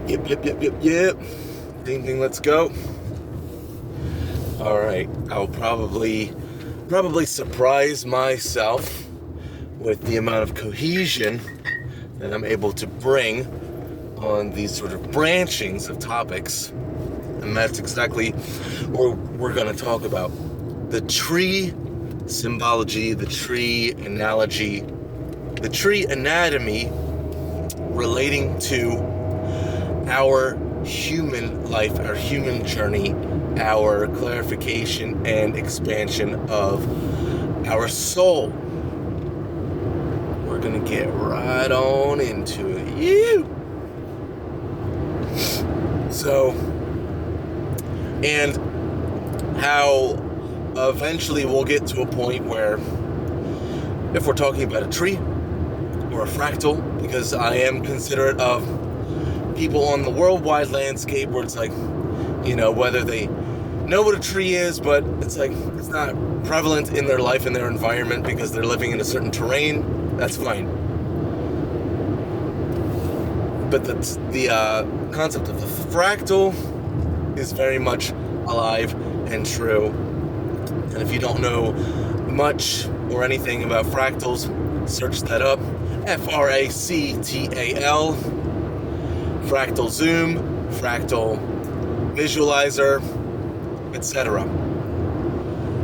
Yep. Ding ding, let's go. All right, I'll probably surprise myself with the amount of cohesion that I'm able to bring on these sort of branchings of topics. And that's exactly what we're going to talk about. The tree symbology, the tree analogy, the tree anatomy relating to our human life, our human journey, our clarification and expansion of our soul. We're gonna get right on into it. So, and how eventually we'll get to a point where if we're talking about a tree or a fractal, because I am considerate of people on the worldwide landscape where it's like, whether they know what a tree is, but it's like it's not prevalent in their life and their environment because they're living in a certain terrain, that's fine. But the concept of the fractal is very much alive and true. And if you don't know much or anything about fractals, search that up. FRACTAL, fractal zoom, fractal visualizer, etc.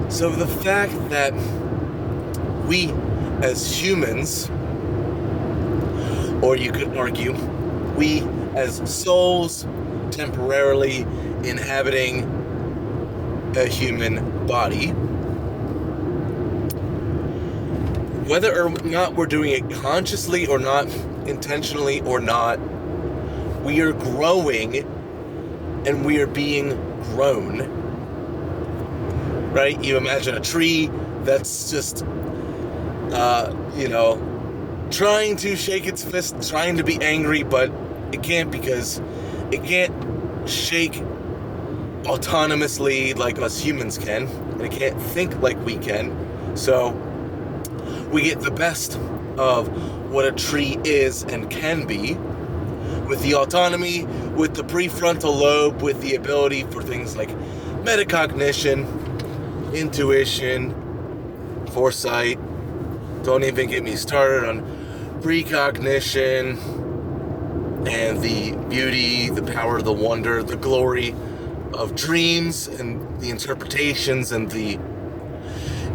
So the fact that we as humans, or you could argue, we as souls temporarily inhabiting a human body, whether or not we're doing it consciously or not, intentionally or not, we are growing and we are being grown, right? You imagine a tree that's just, trying to shake its fist, trying to be angry, but it can't because it can't shake autonomously like us humans can, and it can't think like we can. So we get the best of what a tree is and can be, with the autonomy, with the prefrontal lobe, with the ability for things like metacognition, intuition, foresight. Don't even get me started on precognition and the beauty, the power, the wonder, the glory of dreams and the interpretations and the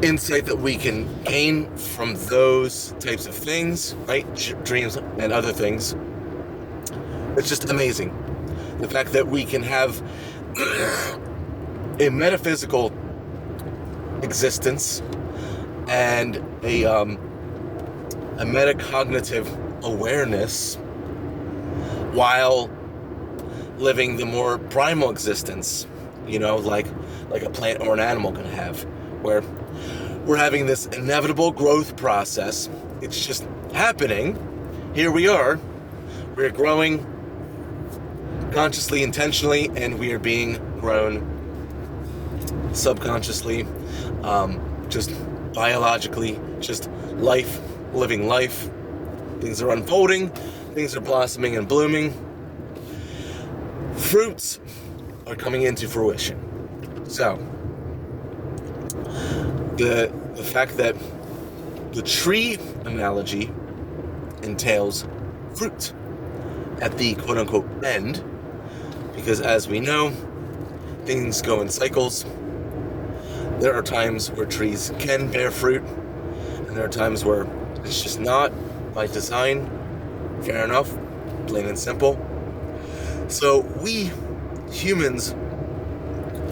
insight that we can gain from those types of things, right? Dreams and other things. It's just amazing. The fact that we can have a metaphysical existence and a metacognitive awareness while living the more primal existence, like a plant or an animal can have, where we're having this inevitable growth process. It's just happening. Here we are. We're growing consciously, intentionally, and we are being grown subconsciously, just biologically, just life, living life. Things are unfolding, things are blossoming and blooming. Fruits are coming into fruition. So, the fact that the tree analogy entails fruit at the quote-unquote end, because as we know, things go in cycles. There are times where trees can bear fruit, and there are times where it's just not by design. Fair enough, plain and simple. So we humans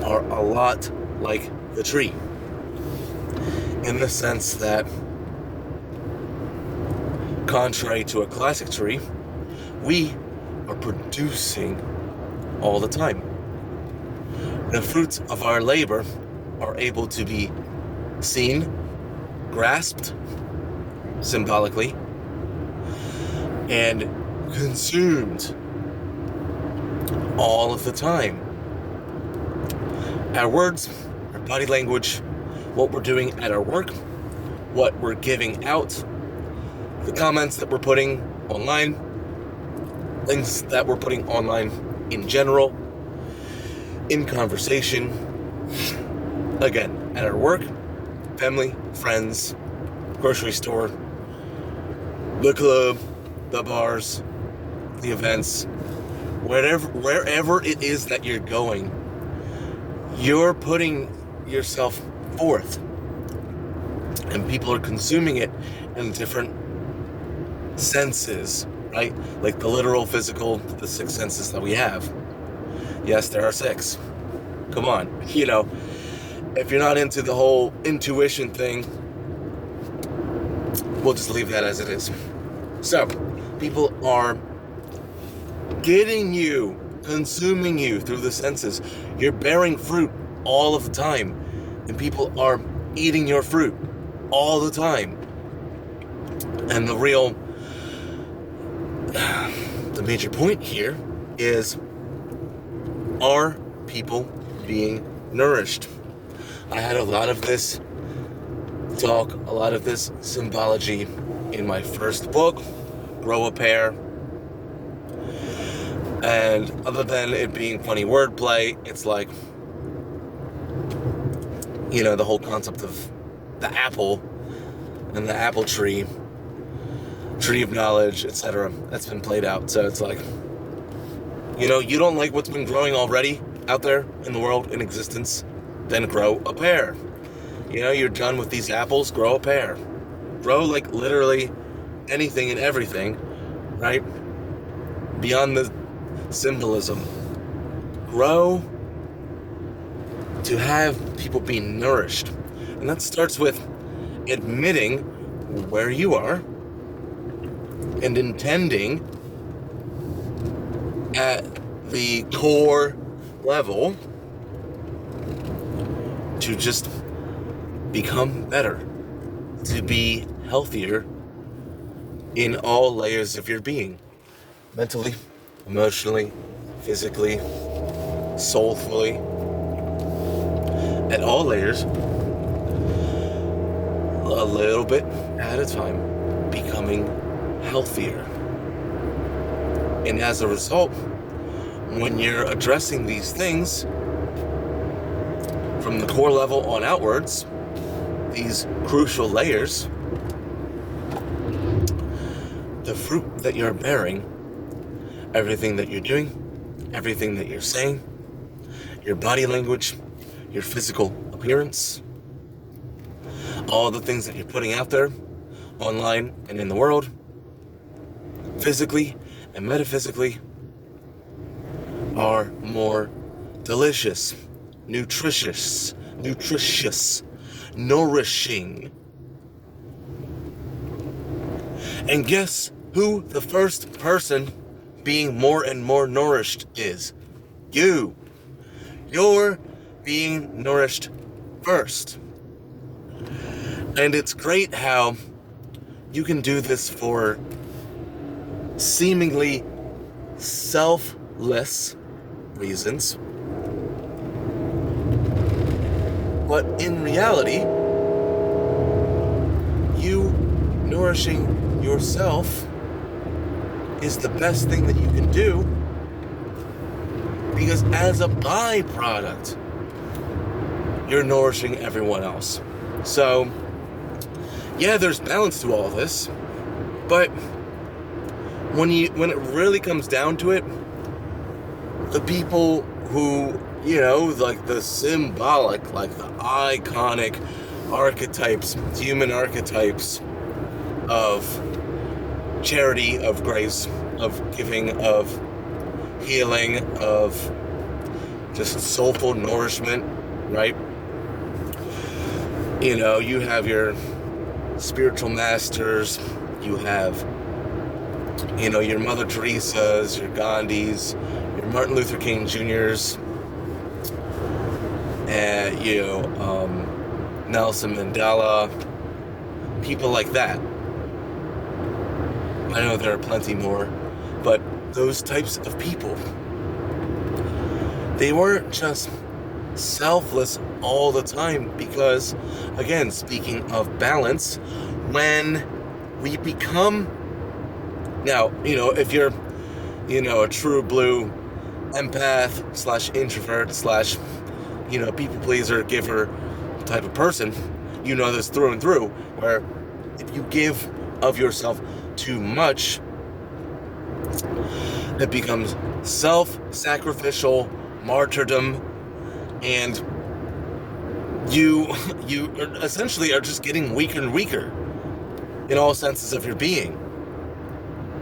are a lot like the tree, in the sense that, contrary to a classic tree, we are producing all the time. The fruits of our labor are able to be seen, grasped, symbolically, and consumed all of the time. Our words, our body language, what we're doing at our work, what we're giving out, the comments that we're putting online, things that we're putting online in general, in conversation, again, at our work, family, friends, grocery store, the club, the bars, the events, wherever it is that you're going, you're putting yourself forth, and people are consuming it in different senses, right? Like the literal, physical, the 6 senses that we have. Yes, there are 6. Come on, if you're not into the whole intuition thing, we'll just leave that as it is. So, people are getting you, consuming you through the senses. You're bearing fruit all of the time, and people are eating your fruit all the time. And the major point here is, are people being nourished? I had a lot of this talk, a lot of this symbology in my first book, Grow a Pair. And other than it being funny wordplay, it's like, the whole concept of the apple and the apple tree of knowledge, etc. That's been played out. So it's like, you don't like what's been growing already out there in the world, in existence, then grow a pair. You're done with these apples, grow a pair. Grow like literally anything and everything, right? Beyond the symbolism. Grow to have people be nourished. And that starts with admitting where you are and intending at the core level to just become better, to be healthier in all layers of your being. Mentally, emotionally, physically, soulfully, at all layers, a little bit at a time, becoming healthier. And as a result, when you're addressing these things from the core level on outwards, these crucial layers, the fruit that you're bearing, everything that you're doing, everything that you're saying, your body language, your physical appearance, all the things that you're putting out there, online and in the world, physically and metaphysically, are more delicious, nutritious, nourishing. And guess who the first person being more and more nourished is? You. You're being nourished first. And it's great how you can do this for seemingly selfless reasons. But in reality, you nourishing yourself is the best thing that you can do, because as a byproduct, you're nourishing everyone else. So, yeah, there's balance to all this, but when it really comes down to it, the people who, like the symbolic, like the iconic archetypes, human archetypes of charity, of grace, of giving, of healing, of just soulful nourishment, right? You have your spiritual masters, you have, your Mother Teresa's, your Gandhis, your Martin Luther King Jr.'s, and, Nelson Mandela, people like that. I know there are plenty more, but those types of people, they weren't just selfless all the time, because, again, speaking of balance, when we become, now, if you're a true blue empath slash introvert slash, people pleaser, giver type of person, this through and through, where if you give of yourself too much, it becomes self-sacrificial martyrdom, and you essentially are just getting weaker and weaker in all senses of your being,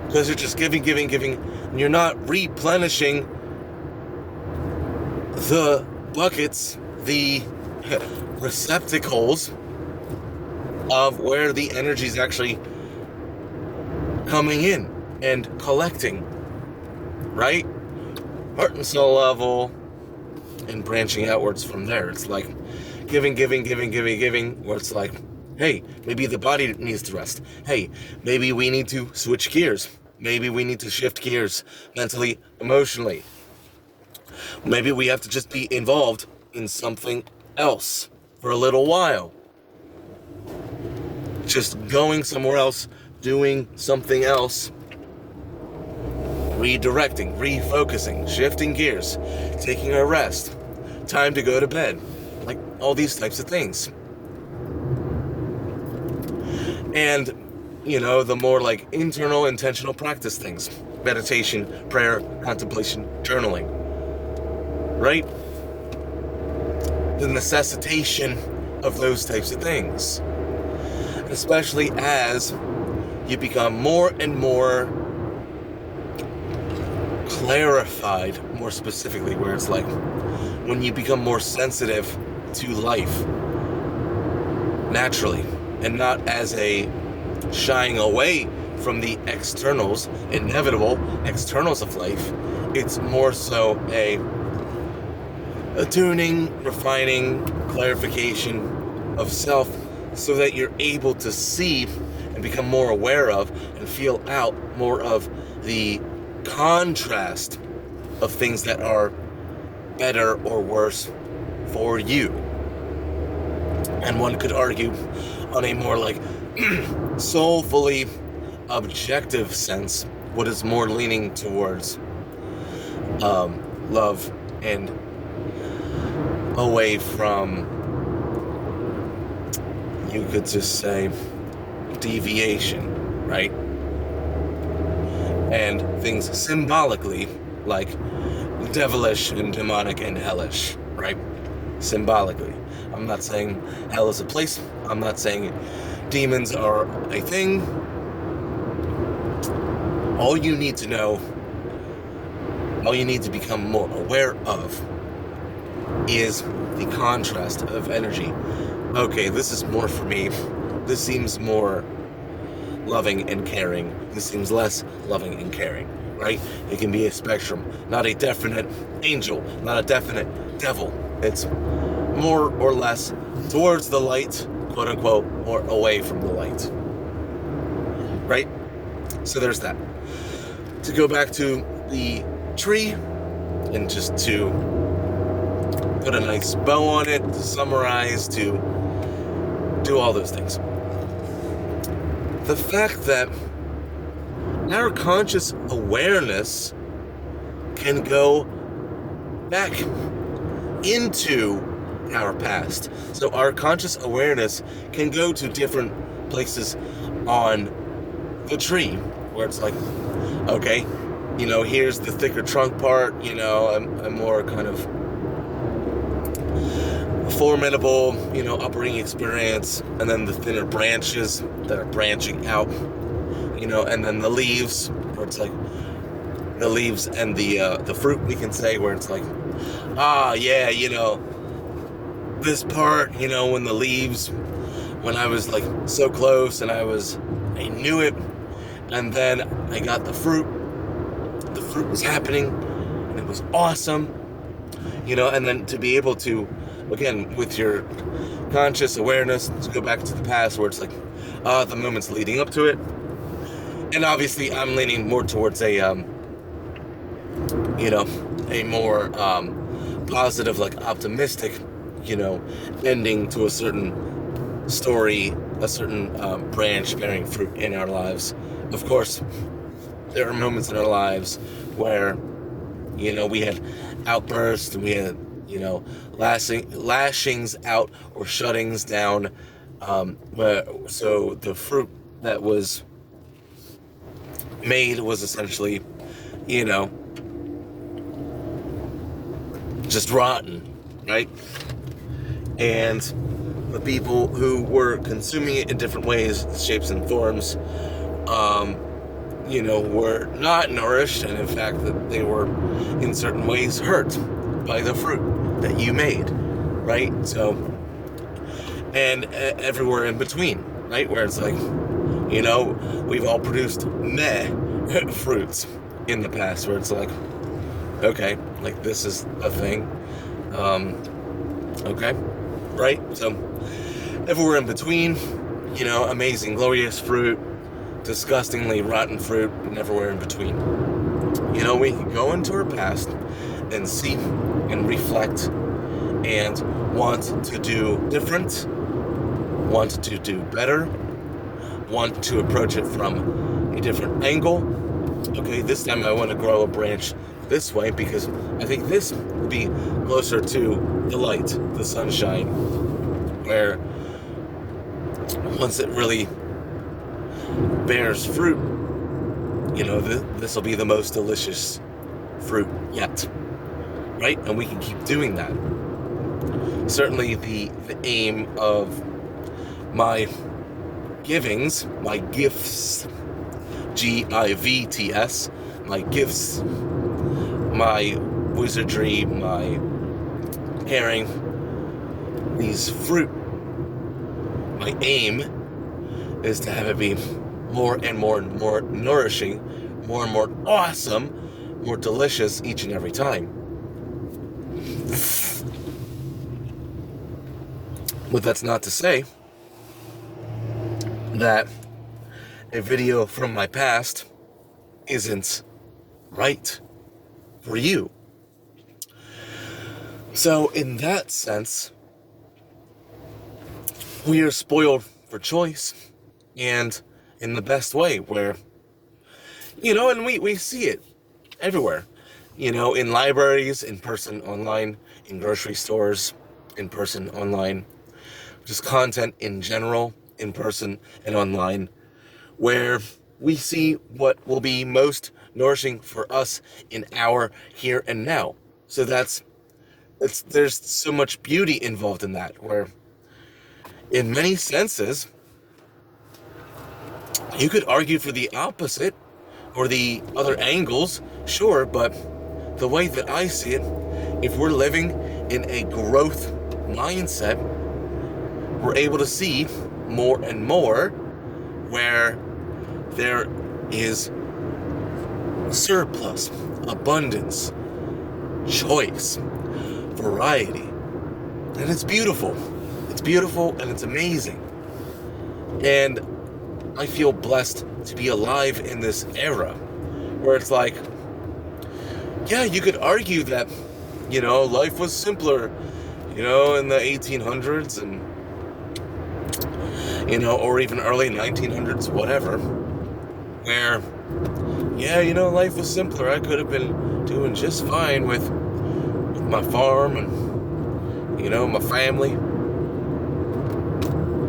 because you're just giving, and you're not replenishing the buckets, the receptacles of where the energy is actually coming in and collecting, right? Heart and soul level, and branching outwards from there. It's like giving, where it's like, hey, maybe the body needs to rest. Hey, maybe we need to switch gears. Maybe we need to shift gears mentally, emotionally. Maybe we have to just be involved in something else for a little while. Just going somewhere else, doing something else, redirecting, refocusing, shifting gears, taking a rest, time to go to bed, like all these types of things. And, the more like internal, intentional practice things, meditation, prayer, contemplation, journaling, right? The necessitation of those types of things. Especially as you become more and more clarified, more specifically, where it's like when you become more sensitive to life naturally, and not as a shying away from the externals, inevitable externals of life. It's more so a tuning, refining, clarification of self, so that you're able to see and become more aware of and feel out more of the contrast of things that are better or worse for you. And one could argue on a more like soulfully objective sense, what is more leaning towards love and away from, you could just say, deviation, right? And things symbolically like devilish and demonic and hellish, right? Symbolically. I'm not saying hell is a place. I'm not saying demons are a thing. All you need to know, all you need to become more aware of is the contrast of energy. Okay, this is more for me. This seems more loving and caring. This seems less loving and caring, right? It can be a spectrum, not a definite angel, not a definite devil. It's more or less towards the light, quote unquote, or away from the light, right? So there's that. To go back to the tree, and just to put a nice bow on it, to summarize, to do all those things. The fact that our conscious awareness can go back into our past. So our conscious awareness can go to different places on the tree, where it's like, okay, here's the thicker trunk part, a more kind of formidable, upbringing experience, and then the thinner branches that are branching out, and then the leaves, where it's like the leaves and the fruit, we can say, where it's like, this part, when the leaves, when I was like so close and I knew it, and then I got the fruit was happening, and it was awesome, and then to be able to, again, with your conscious awareness, to go back to the past, where it's like, the moments leading up to it. And obviously I'm leaning more towards a more positive, like optimistic, ending to a certain story, a certain branch bearing fruit in our lives. Of course, there are moments in our lives where, we had outbursts, and we had, lashings out or shuttings down, so the fruit that was made was essentially, just rotten, right? And the people who were consuming it in different ways, shapes, and forms, were not nourished, and in fact that they were in certain ways hurt by the fruit that you made, right? So, and everywhere in between, right? Where it's like, we've all produced meh fruits in the past, where it's like, okay, like this is a thing, okay, right? So, everywhere in between, amazing, glorious fruit, disgustingly rotten fruit, and everywhere in between. We can go into our past and see and reflect and want to do different, want to do better, want to approach it from a different angle. Okay, this time I want to grow a branch this way because I think this will be closer to the light, the sunshine, where once it really bears fruit, this will be the most delicious fruit yet, right? And we can keep doing that. Certainly the aim of my givings, my gifts, GIVTS, my gifts, my wizardry, my pairing, these fruit, my aim is to have it be more and more and more nourishing, more and more awesome, more delicious each and every time. But that's not to say that a video from my past isn't right for you. So in that sense, we are spoiled for choice, and in the best way, where, and we see it everywhere, in libraries, in person, online, in grocery stores, in person, online, just content in general, in person and online, where we see what will be most nourishing for us in our here and now. So there's so much beauty involved in that, where in many senses, you could argue for the opposite or the other angles, sure, but the way that I see it, if we're living in a growth mindset, we're able to see more and more where there is surplus, abundance, choice, variety. And it's beautiful. It's beautiful and it's amazing. And I feel blessed to be alive in this era where it's like, yeah, you could argue that, life was simpler, in the 1800s and, or even early 1900s, whatever, where, yeah, life was simpler. I could have been doing just fine with my farm and, my family,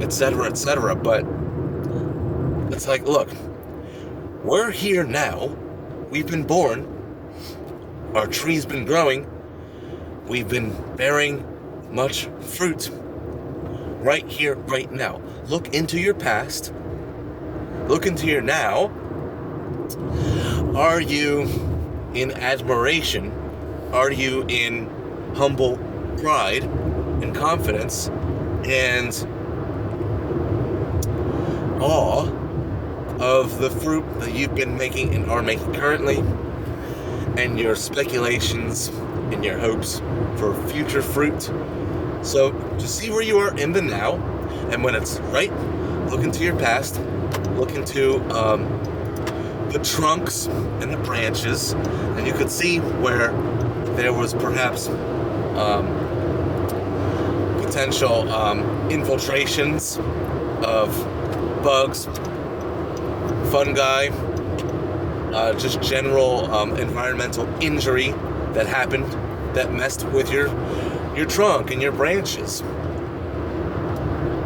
etc., but it's like, look, we're here now. We've been born. Our tree's been growing. We've been bearing much fruit. Right here, right now. Look into your past. Look into your now. Are you in admiration? Are you in humble pride and confidence and awe of the fruit that you've been making and are making currently, and your speculations and your hopes for future fruit? So just see where you are in the now, and when it's right, look into your past, look into the trunks and the branches, and you could see where there was perhaps potential infiltrations of bugs, fungi, just general environmental injury that happened that messed with your trunk and your branches,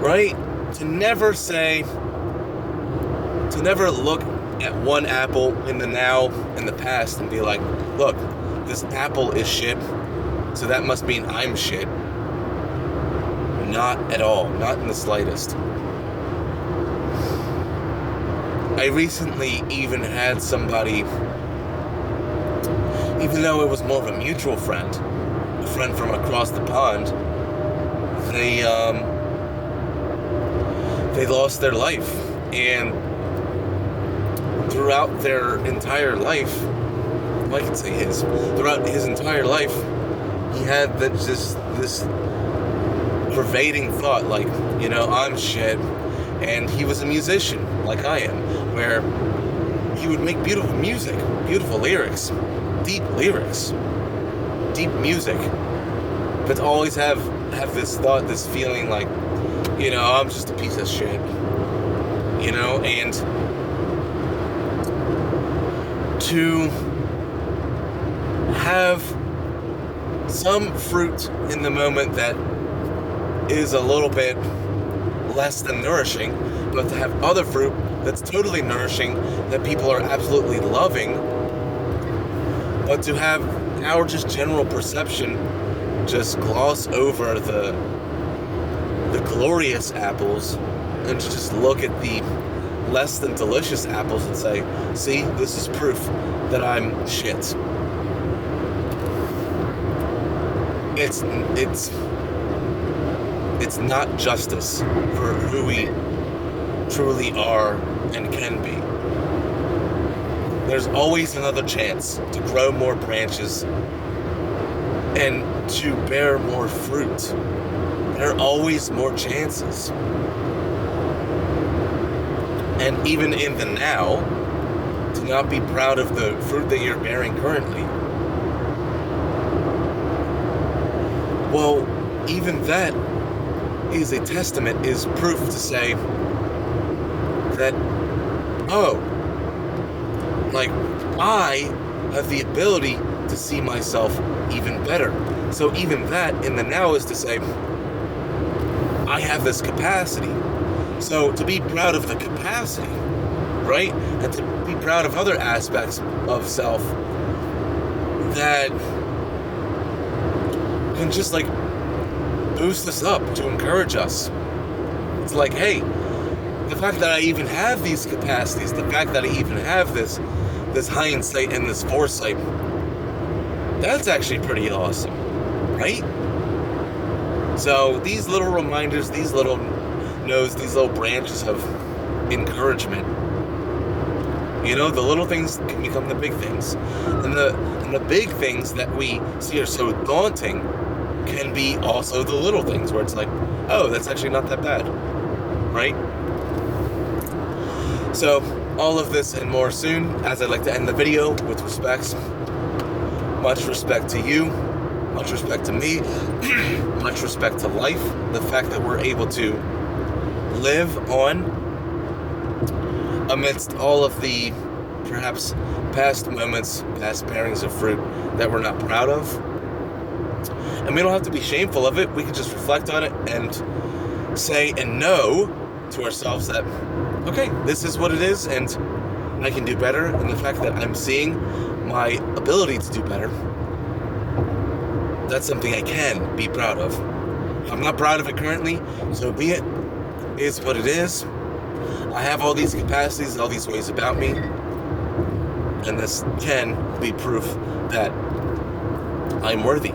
right? To never look at one apple in the now and the past and be like, look, this apple is shit, so that must mean I'm shit. Not at all, not in the slightest. I recently even had somebody, even though it was more of a mutual friend, a friend from across the pond, they lost their life, and throughout their entire life, well, I can say throughout his entire life, he had this pervading thought, like, you know, I'm shit. And he was a musician, like I am, where he would make beautiful music, beautiful lyrics, deep music, but to always have this thought, this feeling like, you know, I'm just a piece of shit, you know. And to have some fruit in the moment that is a little bit less than nourishing, but to have other fruit that's totally nourishing, that people are absolutely loving, but to have our just general perception just gloss over the glorious apples and to just look at the less than delicious apples and say, see, this is proof that I'm shit. It's not justice for who we truly are and can be. There's always another chance to grow more branches and to bear more fruit. There are always more chances. And even in the now, to not be proud of the fruit that you're bearing currently. Well, even that is a testament, is proof to say that, oh, like, I have the ability to see myself even better. So even that in the now is to say, I have this capacity. So to be proud of the capacity, right? And to be proud of other aspects of self that can just like boost us up, to encourage us. It's like, hey, the fact that I even have these capacities, the fact that I even have this hindsight and this foresight, that's actually pretty awesome, right? So these little reminders, these little nodes, these little branches of encouragement, you know, the little things can become the big things. And the big things that we see are so daunting can be also the little things where it's like, oh, that's actually not that bad, right? So all of this and more soon, as I'd like to end the video with respects. Much respect to you, much respect to me, much respect to life, the fact that we're able to live on amidst all of the perhaps past moments, past bearings of fruit that we're not proud of. And we don't have to be shameful of it. We can just reflect on it and say and know to ourselves that, okay, this is what it is, and I can do better. And the fact that I'm seeing my ability to do better, that's something I can be proud of. I'm not proud of it currently, so be it. It's what it is. I have all these capacities, all these ways about me, and this can be proof that I'm worthy.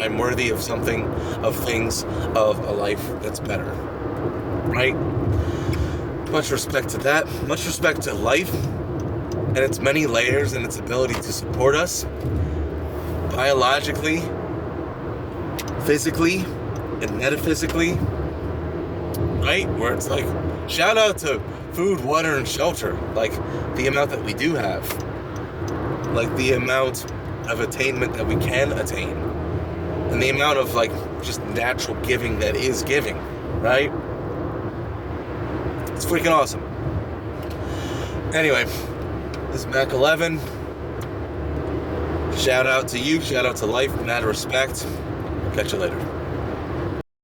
I'm worthy of something, of things, of a life that's better, right? Much respect to that. Much respect to life and its many layers and its ability to support us biologically, physically, and metaphysically, right? Where it's like, shout out to food, water, and shelter, like the amount that we do have, like the amount of attainment that we can attain, and the amount of like just natural giving that is giving, right? It's freaking awesome. Anyway, This is Mac 11. Shout out to you. Shout out to life. Mad respect. Catch you later.